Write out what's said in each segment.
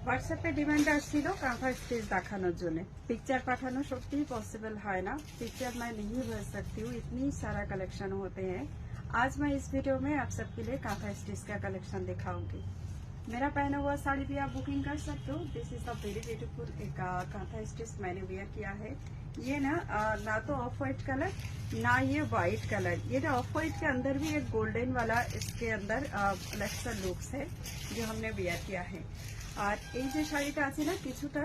হোয়াটসঅ্যাপে ডিমান্ড আসছিল कांथा स्टिच দেখানোর জন্য। पिक्चर पाठाना सत्यি पॉसिबल है ना, पिक्चर मैं नहीं भेज सकती हूँ, इतनी सारा कलेक्शन होते हैं। आज मैं इस वीडियो में आप सबके लिए कांथा स्टिच का कलेक्शन दिखाऊंगी। मेरा पहना हुआ साड़ी भी आप बुकिंग कर सकते हो। This is a very beautiful एक कांथा स्टिच मैंने वेयर किया है। ये ना तो ऑफ वाइट कलर ना ये व्हाइट कलर, ये ना ऑफ वाइट के अंदर भी एक गोल्डन वाला इसके अंदर लेक्सर लुक्स है जो हमने वेयर किया है। আর এই যে শাড়িটা আছে না কিছুটা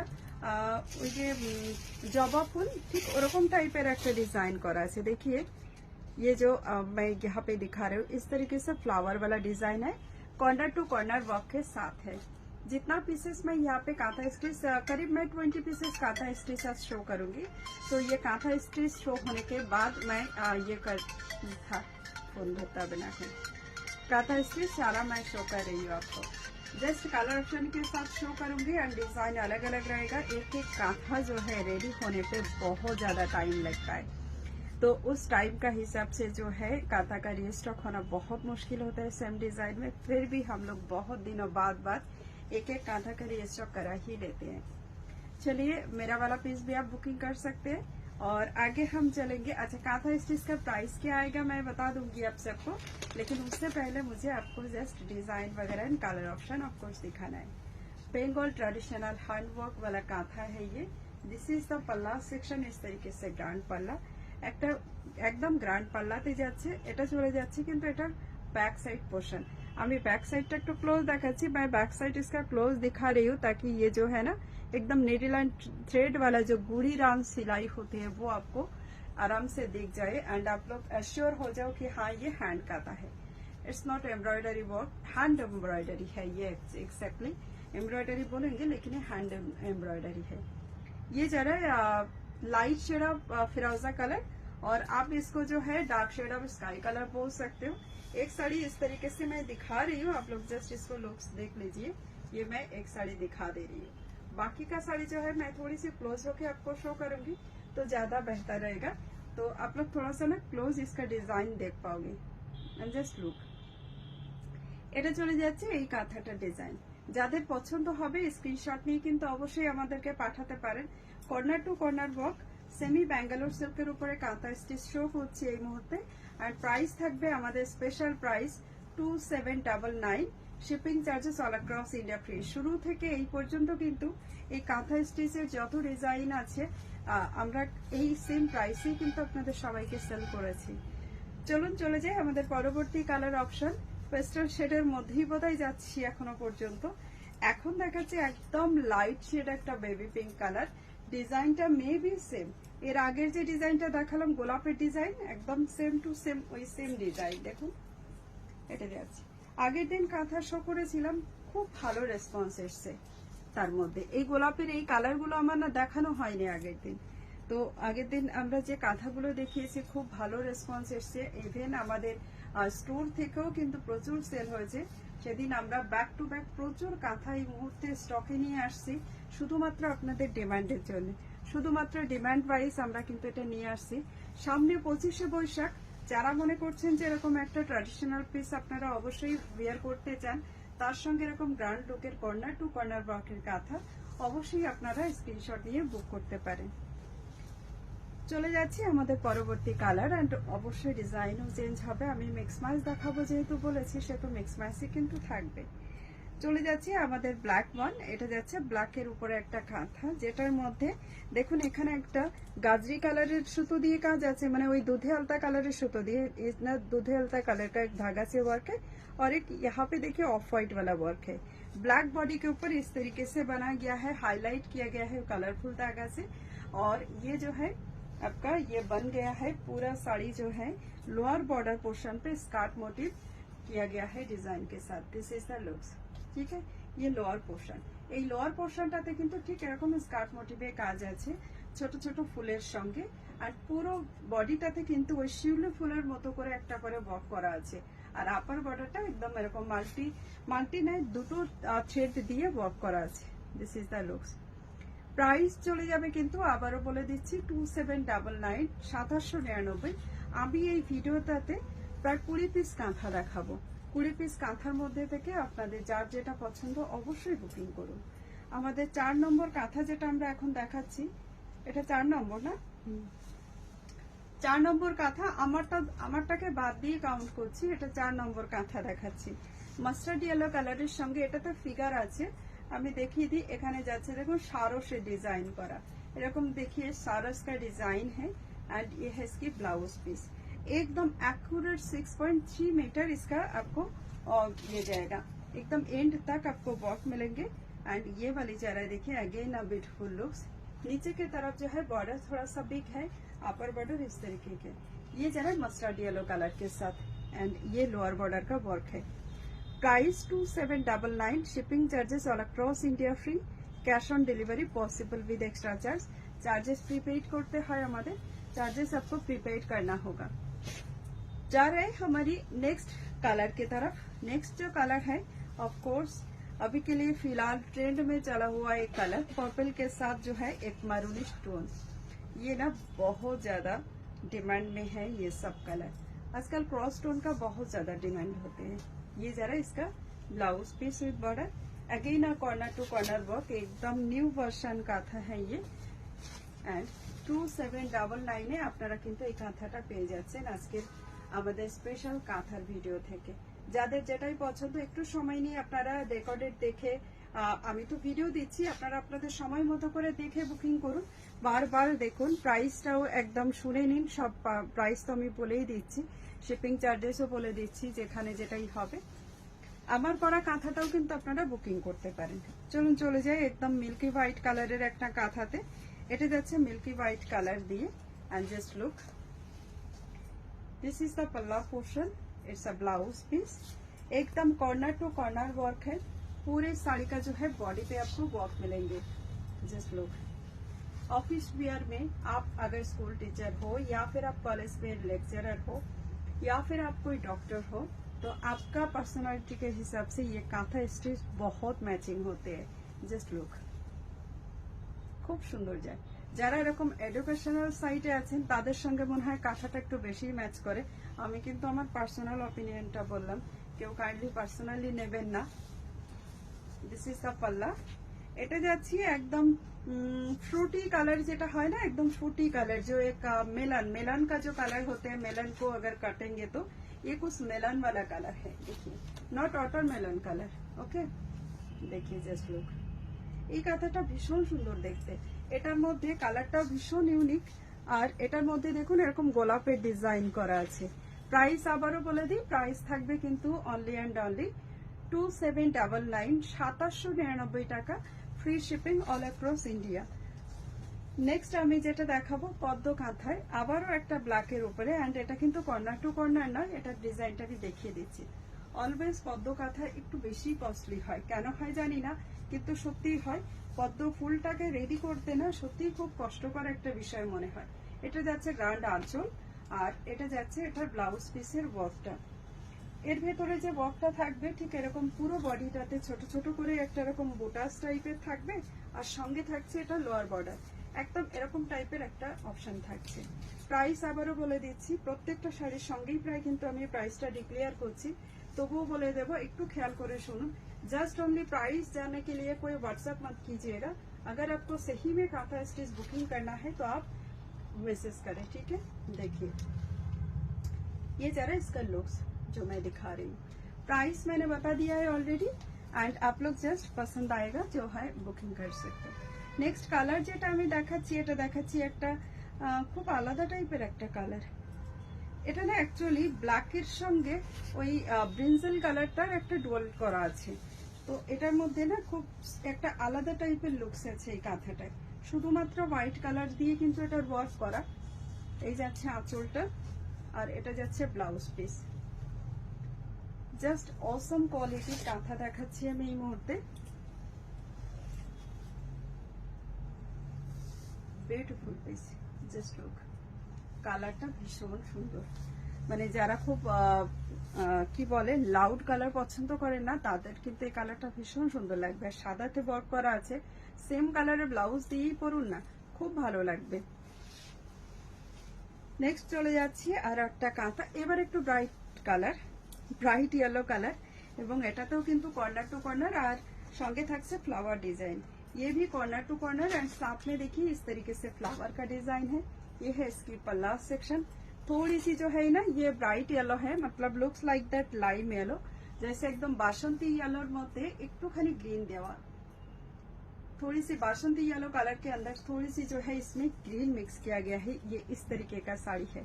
ওই যে জবা ফুল ঠিক ওরকম টাইপের একটা ডিজাइन করা আছে। देखिए ये जो मैं यहाँ पे दिखा रही हूँ इस तरीके से फ्लावर वाला डिजाइन है, कॉर्नर टू कॉर्नर वर्क के साथ है। जितना पीसेस मैं यहाँ पे कांथा स्टिच करीब मैं 20 पीसेस कांथा स्टिच शो करूंगी। तो ये कांथा स्टिच शो होने के बाद मैं ये कर था फोन होता बना के कांथा स्टिच सारा मैं शो कर रही हूँ आपको। जस्ट कलर ऑप्शन के साथ शो करूंगी एंड डिजाइन अलग अलग रहेगा। एक एक कांथा जो है रेडी होने पे बहुत ज्यादा टाइम लगता है, तो उस टाइम का हिसाब से जो है कांथा का रीस्टॉक होना बहुत मुश्किल होता है सेम डिजाइन में। फिर भी हम लोग बहुत दिनों बाद एक एक कांथा का रीस्टॉक करा ही लेते हैं। चलिए मेरा वाला पीस भी आप बुकिंग कर सकते हैं और आगे हम चलेंगे। अच्छा कांथा स्टिच का प्राइस क्या आएगा मैं बता दूंगी आप सबको, लेकिन उससे पहले मुझे आपको जस्ट डिजाइन वगैरह एंड कलर ऑप्शन ऑफकोर्स दिखाना है। बेंगल ट्रेडिशनल हैंडवर्क वाला कांथा है ये। दिस इज द पल्ला सेक्शन, इस तरीके से ग्रांड पल्ला একটা একদম গ্র্যান্ড পাল্লাতে যাচ্ছে, এটা চলে যাচ্ছে কিন্তু এটার बैक साइड पोर्शन। আমি बैक साइड টা একটু ক্লোজ দেখাচ্ছি। मैं बैक साइड इसका क्लोज दिखा रही हूँ ताकि ये जो है ना एकदम नीडल एंड थ्रेड वाला जो गुड़ी राम सिलाई होती है वो आपको आराम से दिख जाए एंड आप लोग एश्योर हो जाओ कि हाँ ये हैंड कांथा है। It's not embroidery work, hand embroidery है ये। एक्जैक्टली एम्ब्रॉयडरी बोलेंगे लेकिन ये हैंड एम्ब्रॉयडरी है। ये जरा लाइट शेड ऑफ फिरोजा कलर और आप इसको जो है dark shade of sky colour बोल सकते हो। एक साड़ी इस तरीके से मैं दिखा रही हूँ, आप लोग जस्ट इसको लुक्स देख लीजिए। ये मैं एक साड़ी दिखा दे रही हूँ, बाकी का साड़ी जो है मैं थोड़ी सी क्लोज होके आपको शो करूंगी तो ज्यादा बेहतर रहेगा। तो आप लोग थोड़ा सा ना क्लोज इसका डिजाइन देख पाओगे एंड जस्ट लुक। এটা চলে যাচ্ছে এই কাঁথাটার ডিজাইন। যাদের পছন্দ হবে স্ক্রিনশট নিয়ে কিন্তু অবশ্যই আমাদেরকে পাঠাতে পারেন। Corner to corner work semi Bangalore সিল্কের উপরে কাঁথা স্টিচ শো করছে এই মুহূর্তে। আর প্রাইস থাকবে আমাদের special price 2799। Shipping charges all across India free. শুরু থেকে এই পর্যন্ত কিন্তু এই কাঁথা স্টিচের যত ডিজাইন আছে আমরা এই সেম প্রাইসেই কিন্তু আপনাদের সবাইকে সেল করেছি। চলুন চলে যাই আমাদের পরবর্তী কালার অপশন। পেস্টাল শেডের মধ্যেই বোধহয় যাচ্ছি এখনো পর্যন্ত। এখন দেখাচ্ছে একদম লাইট শেড একটা বেবি পিঙ্ক কালার। ডিজাইনটা মেবি সেম, এর আগের যে ডিজাইনটা দেখালাম গোলাপের ডিজাইন একদম সেম টু সেম ওই সেম ডিজাইন। দেখুন এটা যাচ্ছে। আগের দিন কাঁথা শো করেছিলাম, খুব ভালো রেসপন্স এসছে। তার মধ্যে এই গোলাপের এই কালারগুলো আমার না দেখানো হয়নি আগের দিন। তো আগের দিন আমরা যে কাঁথাগুলো দেখিয়েছি খুব ভালো রেসপন্স এসছে। ইভেন আমাদের স্টোর থেকেও কিন্তু প্রচুর সেল হয়েছে। সেদিন আমরা ব্যাক টু ব্যাক প্রচুর কাঁথা এই মুহূর্তে স্টকে নিয়ে আসছি শুধুমাত্র আপনাদের ডিমান্ডের জন্য। শুধুমাত্র ডিমান্ড ওয়াইজ আমরা কিন্তু এটা নিয়ে আসছি। সামনে 25শে বৈশাখ, যারা মনে করছেন যে এরকম একটা ট্র্যাডিশনাল পিস আপনারা অবশ্যই ওয়্যার করতে চান, তার সঙ্গে এরকম গ্র্যান্ড লুকের কর্নার টু কর্নার ওয়ার্কের কাঁথা অবশ্যই আপনারা স্ক্রিনশট নিয়ে বুক করতে পারেন। চলে যাচ্ছি আমাদের পরবর্তী কালার এন্ড অবশ্যই ডিজাইনও চেঞ্জ হবে। আমি মিক্স ম্যাচ দেখাবো যেহেতু বলেছি, সেহেতু মিক্স ম্যাচই কিন্তু থাকবে। চলে যাচ্ছি আমাদের ব্ল্যাক ওয়ান। এটা যাচ্ছে ব্ল্যাকের উপরে একটা কাঁথা, যেটার মধ্যে দেখুন এখানে একটা গাজরি কালারের সুতো দিয়ে কাজ আছে, মানে वही दूधे हल्का कलर सुतो दिए। इतना दूधे हल्का कलर का एक धागा से वर्क है और एक यहाँ पे देखिए ऑफ व्हाइट वाला वर्क है। ब्लैक बॉडी के ऊपर इस तरीके से बना गया है, हाईलाइट किया गया है कलरफुल धागा से। और ये जो है आपका ये बन गया है पूरा साड़ी जो है लोअर बॉर्डर पोर्शन पे स्कार्ट मोटिव किया गया है डिजाइन के साथ। दिस इज द लुक्स, ठीक है। ये लोअर पोर्शन, এই লোয়ার পোর্শনটাতে কিন্তু ঠিক এরকম স্কার্ট মোটিভে কাজ আছে ছোট ছোট ফুলের সঙ্গে। আর পুরো বডিটাতে কিন্তু ওই শিউলি ফুলের মতো করে একটা করে ওয়ার্ক করা আছে। আর আপার বর্ডারটা একদম এরকম মাল্টি নাই দুটো থ্রেড দিয়ে ওয়ার্ক করা আছে। This is the looks. Price চলে যাবে কিন্তু আবারও বলে দিচ্ছি 2799, 2799। আমি এই ভিডিওটাতে প্রায় 20 পিস কাঁথা দেখাবো। 20 পিস কাঁথার মধ্যে থেকে আপনাদের যার যেটা পছন্দ অবশ্যই বুকিং করুন। আমাদের 4 নম্বর কাঁথা যেটা আমরা এখন দেখাচ্ছি, এটা 4 নম্বর না? 4 নম্বর কাঁথা। আমারটাকে বাদ দিয়ে কাউন্ট করছি, এটা 4 নম্বর কাঁথা দেখাচ্ছি। মাস্টার্ড ইয়েলো কালারের সঙ্গে এটাতে ফিগার আছে, আমি দেখিয়ে দিই। এখানে যাচ্ছে দেখুন सारों डिजाइन करा, এরকম देखिए सारस का डिजाइन है एंड ये है इसकी ब्लाउज पीस। एकदम एक्यूरेट 6.3 मीटर इसका आपको ये जाएगा, एकदम एंड तक आपको वर्क मिलेंगे। एंड ये वाली जरा देखिए अगेन अ ब्यूटीफुल लुक्स। नीचे की तरफ जो है बॉर्डर थोड़ा सा बिग है, अपर बॉर्डर इस तरीके के, ये जरा मस्टर्ड येलो कलर के साथ। एंड ये लोअर बॉर्डर का वर्क है। Price 2799, shipping charges all across India free, cash on delivery possible with extra charge. Charges prepaid करते हैं हमारे, चार्जेस आपको प्रीपेड करना होगा। जा रहे हमारी नेक्स्ट कलर की तरफ। नेक्स्ट जो कलर है ऑफ कोर्स अभी के लिए फिलहाल ट्रेंड में चला हुआ एक कलर, पर्पल के साथ जो है एक मैरूनिश टोन। ये ना बहुत ज्यादा डिमांड में है ये सब कलर, आजकल क्रॉस टोन का बहुत ज्यादा डिमांड होते हैं। ये जरा इसका blouse piece with border, again corner to corner work, एकदम न्यू वर्जन काथा है ये। एंड 2799 আপনারা কিন্তু এই কাঁথাটা পেয়ে যাচ্ছেন আজকের আমাদের স্পেশাল কাঁথার ভিডিও থেকে। যাদের যেটাই পছন্দ একটু সময় নিয়ে আপনারা রেকর্ডেড দেখে, আমি তো ভিডিও দিচ্ছি, আপনারা আপনাদের সময় মতো করে দেখে বুকিং করুন, বারবার দেখুন, প্রাইসটাও একদম শুনে নিন। সব প্রাইস তো আমি বলেই দিচ্ছি, শিপিং চার্জেসও বলে দিচ্ছি, যেখানে যেটাই হবে। আমার করা কাঁথাটাও কিন্তু আপনারা বুকিং করতে পারেন। চলুন চলে যাই একদম মিল্কি হোয়াইট কালারের একটা কাঁথাতে। এটা যাচ্ছে মিল্কি হোয়াইট কালার দিয়ে। And just look, this is the पल्ला portion, it's a blouse piece, एकदम कॉर्नर टू कॉर्नर वर्क है। पूरे साड़ी का जो है बॉडी पे आपको वर्क मिलेंगे। जस्ट लुक, ऑफिस वियर में आप अगर स्कूल टीचर हो या फिर आप कॉलेज में लेक्चरर हो या फिर आप कोई डॉक्टर हो, तो आपका पर्सनालिटी के हिसाब से ये कांथा स्टिच बहुत मैचिंग होते हैं। जस्ट लुक, খুব সুন্দর যায়। যারা এরকম এডুকেশনাল সাইটে আছেন তাদের সঙ্গে মনে হয় কাঁথাটা একটু বেশি ম্যাচ করে। আমি কিন্তু আমার পার্সোনাল অপিনিয়নটা বললাম, কেউ কাইন্ডলি পার্সোনালি নেবেন না। দিস ইজ দ্য পাল্লা। এটা যাচ্ছি একদম फ्रूटी कलर जेटा है ना, एकदम फ्रूटी कलर, जो एक मेलन का जो कलर होते हैं, मेलन को अगर काटेंगे तो ये कुछ मेलन वाला कलर है। देखिए, not watermelon colour. Okay, देखिए जस्ट लुक, এই কাঁথাটা ভীষণ সুন্দর দেখতে, এটার মধ্যে কালারটাও ভীষণ ইউনিক। আর এটার মধ্যে দেখুন এরকম গোলাপের ডিজাইন করা আছে। প্রাইস আবারও বলে দিই, প্রাইস থাকবে কিন্তু অনলি অ্যান্ড অনলি 2799, 2799 টাকা, free shipping all across India. Next আমি যেটা দেখাবো পদ্ম কাঁথায়, আবারও একটা ব্ল্যাকের উপরে। অ্যান্ড এটা কিন্তু কর্নার টু কর্নার নয়, এটার ডিজাইনটা আমি দেখিয়ে দিচ্ছি। অলওয়েজ পদ্ম কাঁথা একটু বেশি কস্টলি হয়, কেন হয় জানি না, কিন্তু সত্যিই হয়। পদ্ম ফুলটাকে রেডি করতে না সত্যিই খুব কষ্টকর একটা বিষয় মনে হয়। এটা যাচ্ছে গ্র্যান্ড আঁচল, আর এটা যাচ্ছে এটার ব্লাউজ পিসের ওয়ার্কটা। এর ভেতরে যে ওয়ার্কটা থাকবে ঠিক এরকম পুরো বডিটাতে ছোট ছোট করে একটা এরকম বুটাস টাইপের থাকবে, আর সঙ্গে থাকছে এটা লোয়ার বর্ডার, একদম এরকম টাইপের একটা অপশন থাকছে। প্রাইস আবারও বলে দিচ্ছি, প্রত্যেকটা শাড়ির সঙ্গেই প্রায় কিন্তু আমি প্রাইসটা ডিক্লেয়ার করছি, তবুও বলে দেবো, একটু খেয়াল করে শুনুন। जस्ट ओनली प्राइस जानने के लिए कोई व्हाट्सएप मत कीजिएगा। अगर आपको सही में कांथा स्टिच बुकिंग करना है तो आप मैसेज करें, ठीक है। देखिए ये जरा इसका लुक्स जो मैं दिखा रही हूँ, प्राइस मैंने बता दिया है ऑलरेडी। एंड आप लोग जस्ट पसंद आएगा जो है बुकिंग कर सकते हैं। नेक्स्ट कलर যেটা আমি দেখাচ্ছি, এটা দেখাচ্ছি একটা খুব আলাদা টাইপের একটা কালার। এটা না অ্যাকচুয়ালি ব্ল্যাকের সঙ্গে ওই ব্রিঞ্জাল কালারটার একটা ডুয়াল করা আছে, তো এটার মধ্যে না খুব একটা আলাদা টাইপের লুকস আছে এই কাঁথাটায়। শুধুমাত্র হোয়াইট কালার দিয়ে কিন্তু এটার ওয়ার্ক করা। এই যাচ্ছে আঁচলটা, আর এটা যাচ্ছে ব্লাউজ পিস। জাস্ট অসম কোয়ালিটির কাঁথা দেখাচ্ছি আমি এই মুহূর্তে। বিউটিফুল পিস, জাস্ট লুক, কালারটা ভীষণ সুন্দর। মানে যারা খুব কি বলে লাউড কালার পছন্দ করেন না, তাদের কিন্তু এই কালারটা ভীষণ সুন্দর লাগবে। আর সাদাতে ওয়ার্ক করা আছে, সেম কালারের ব্লাউজ দিয়েই পরুন না, খুব ভালো লাগবে। নেক্সট চলে যাচ্ছি আর একটা কাঁথা, এবার একটু bright colour, bright yellow colour, এবং এটাতেও কিন্তু কর্নার টু কর্নার, আর সঙ্গে থাকছে ফ্লাওয়ার ডিজাইন। ये भी कॉर्नर टू कॉर्नर एंड साथ में देखिए इस तरीके से फ्लावर का डिजाइन है। ये है इसकी पल्ला सेक्शन। थोड़ी सी जो है ना ये ब्राइट येलो है, मतलब looks like that lime yellow, जैसे एकदम बासंती येलोर मध्य एकटूखानी ग्रीन देवा, थोड़ी सी बासंती येलो कलर के अंदर थोड़ी सी जो है इसमें ग्रीन मिक्स किया गया है। ये इस तरीके का साड़ी है।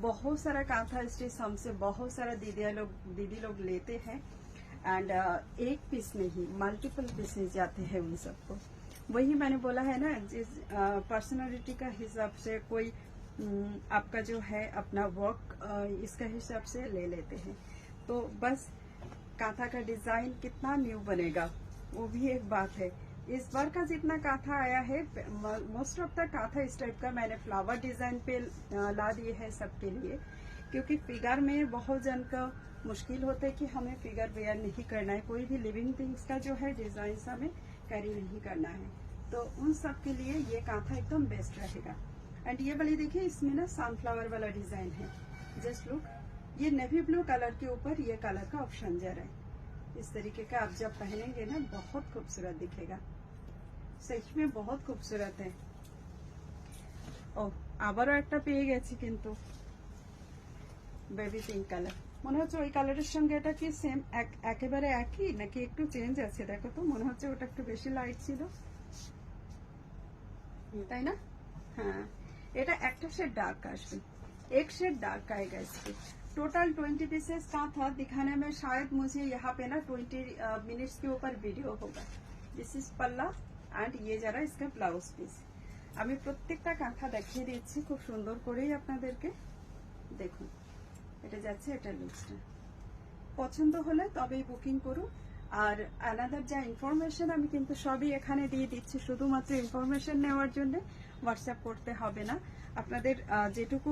बहुत सारा कांथा स्टिच हमसे बहुत सारा दीदी लोग लेते हैं एंड एक पीस नहीं मल्टीपल पीसेस जाते हैं उन सबको। वही मैंने बोला है ना, जिस पर्सनालिटी का हिसाब से कोई आपका जो है अपना वर्क इसका हिसाब से ले लेते हैं। तो बस कांथा का डिजाइन कितना न्यू बनेगा वो भी एक बात है। इस बार का जितना कांथा आया है मोस्ट ऑफ द कांथा इस टाइप का मैंने फ्लावर डिजाइन पे ला दिए है सबके लिए, क्योंकि फिगर में बहुत जन का मुश्किल होता है कि हमें फिगर वेयर नहीं करना है, कोई भी लिविंग थिंग्स का जो है डिजाइन हमें कैरी नहीं करना है। तो उन सब के लिए ये कांथा एकदम बेस्ट रहेगा। एंड ये वाली देखिए इसमें ना सनफ्लावर वाला डिजाइन है। जस्ट लुक, ये नेवी ब्लू कलर के ऊपर ये कलर का ऑप्शन जा रहा है। इस तरीके का आप जब पहनेंगे ना बहुत खूबसूरत दिखेगा, सच में बहुत खूबसूरत है। ओ আবারও একটা পেয়ে গেছি কিন্তু বেবি পিঙ্ক কালার, মনে হচ্ছে ওই কালারের সঙ্গে এটা কি সেম একেবারে একই নাকি একটু চেঞ্জ আছে? দেখো তো, মনে হচ্ছে ওটা একটু বেশি লাইট ছিল, তাই না? हाँ, এটা একটা शेड डार्क আসবে, एक शेड डार्क आएगा इसके। टोटल 20 पीसेस का था दिखाने में, शायद मुझे यहाँ पे ना 20 मिनट्स के ऊपर वीडियो होगा। दिस इज पल्ला एंड ये যারা इसका ब्लाउज পিস। আমি প্রত্যেকটা কাঁথা দেখিয়ে দিচ্ছি খুব সুন্দর করেই আপনাদেরকে। দেখুন এটা যাচ্ছে, এটা লুকসটা পছন্দ হলে তবেই বুকিং করুন। আর আলাদা যা ইনফরমেশন আমি কিন্তু সবই এখানে দিয়ে দিচ্ছি, শুধুমাত্র ইনফরমেশন নেওয়ার জন্য হোয়াটসঅ্যাপ করতে হবে না। আপনাদের যেটুকু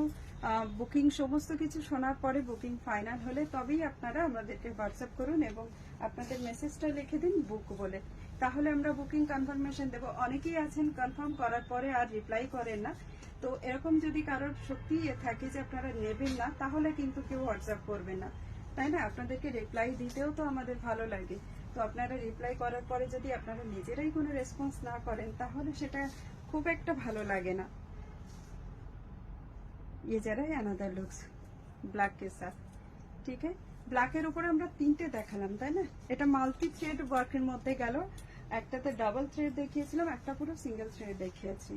বুকিং সমস্ত কিছু শোনার পরে বুকিং ফাইনাল হলে তবেই আপনারা আমাদেরকে হোয়াটসঅ্যাপ করুন এবং আপনাদের মেসেজটা লিখে দিন বুক বলে, তাহলে আমরা বুকিং কনফার্মেশন দেব। অনেকেই আছেন কনফার্ম করার পরে আর রিপ্লাই করেন না, তো এরকম যদি কারোর সত্যি থাকে যে আপনারা নেবেন না তাহলে কিন্তু কেউ হোয়াটসঅ্যাপ করবেন না, তাই না? আপনাদেরকে রিপ্লাই দিতেও তো আমাদের ভালো লাগে। তো আপনারা রিপ্লাই করার পরে যদি আপনারা নিজেরাই কোনো রেসপন্স না করেন তাহলে সেটা খুব একটা ভালো লাগে না। ये जरा है अनदर लुक्स ब्लैक के साथ, ठीक है? ব্ল্যাকের উপরে আমরা তিনটে দেখালাম, তাই না? এটা মাল্টি থ্রেড ওয়ার্কের মধ্যে গেল, একটাতে ডাবল থ্রেড দেখিয়েছিলাম, একটা পুরো সিঙ্গেল থ্রেড দেখিয়েছি।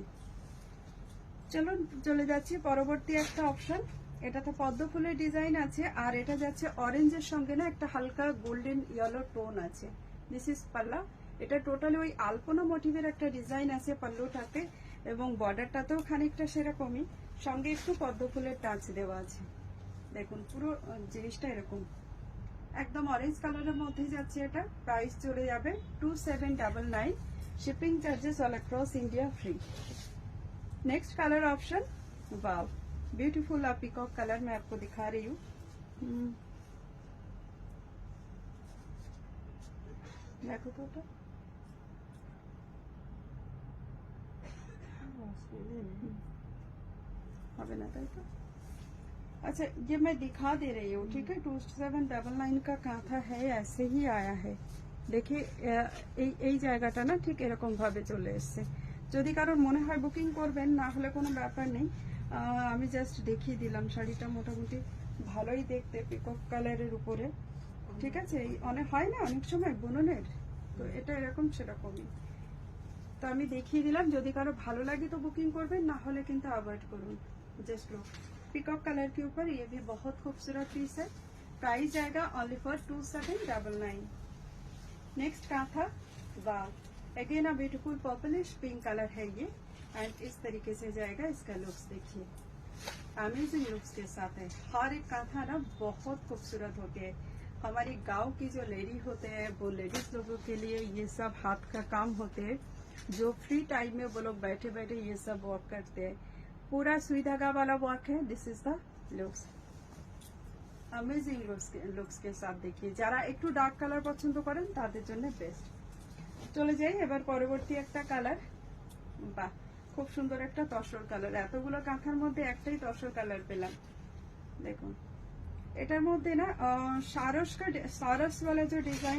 চলুন চলে যাচ্ছি পরবর্তী একটা অপশন। এটাতে পদ্ম ফুলের ডিজাইন আছে আর এটা যাচ্ছে অরেঞ্জের সঙ্গে না একটা হালকা গোল্ডেন ইয়েলো টোন আছে। দিস ইজ পাল্লা। এটা টোটালি ওই আলপনা মোটিভের একটা ডিজাইন আছে পাল্লুটাতে এবং বর্ডারটাতেও খানিকটা সেরকমই, সঙ্গে একটু পদ্ম ফুলের টাচ দেওয়া আছে। দেখুন পুরো জিনিসটা এরকম একদম অরেঞ্জ কালারের মধ্যে যাচ্ছে। এটা প্রাইস চলে যাবে 2799, shipping charges all across India free. Next colour option, wow beautiful peacock colour मैं आपको दिखा रही हूँ। देखो तो अच्छा ये मैं दिखा दे रही हूँ, ठीक है? 2799 का कांथा है, ऐसे ही आया है। देखिए এই জায়গাটা না ঠিক এরকম ভাবে চলে এসেছে। যদি কারোর মনে হয় বুকিং করবেন, না হলে কোনো ব্যাপার নেই। আমি জাস্ট দেখিয়ে দিলাম। শাড়িটা মোটামুটি ভালোই দেখতে, পিকক কালারের উপরে, ঠিক আছে? এই অনেক হয় না অনেক সময় বুননের, তো এটা এরকম সেরকমই। তো আমি দেখিয়ে দিলাম, যদি কারো ভালো লাগে তো বুকিং করবেন, না হলে কিন্তু অ্যাভয়েড করুন। जस्ट लो पिकॉक कलर के ऊपर, ये भी बहुत खूबसूरत पीस है। प्राइस जाएगा ओनली फॉर 2799। नेक्स्ट कांथा, वाह again a beautiful purplish pink colour है ये एंड इस तरीके से जाएगा। इसका लुक्स देखिए, अमेजिंग लुक्स के साथ है। हर एक कांथा ना बहुत खूबसूरत होती है। हमारी गांव की जो लेडी होते हैं वो लेडीज लोगों के लिए ये सब हाथ का काम होते हैं, जो फ्री टाइम में वो लोग बैठे बैठे ये सब वर्क करते हैं। पूरा सुई धागा वाला वर्क है। This is the looks, amazing looks के साथ देखिए। যারা একটু ডার্ক কালার পছন্দ করেন তাদের জন্য বেস্ট। চলে যাই এবার পরবর্তী একটা কালার। বাহ খুব সুন্দর একটা তসর কালার। এতগুলো কাঁথার মধ্যে একটাই তসর কালার পেলাম। দেখুন এটার মধ্যে না सारस वाला जो डिजाइन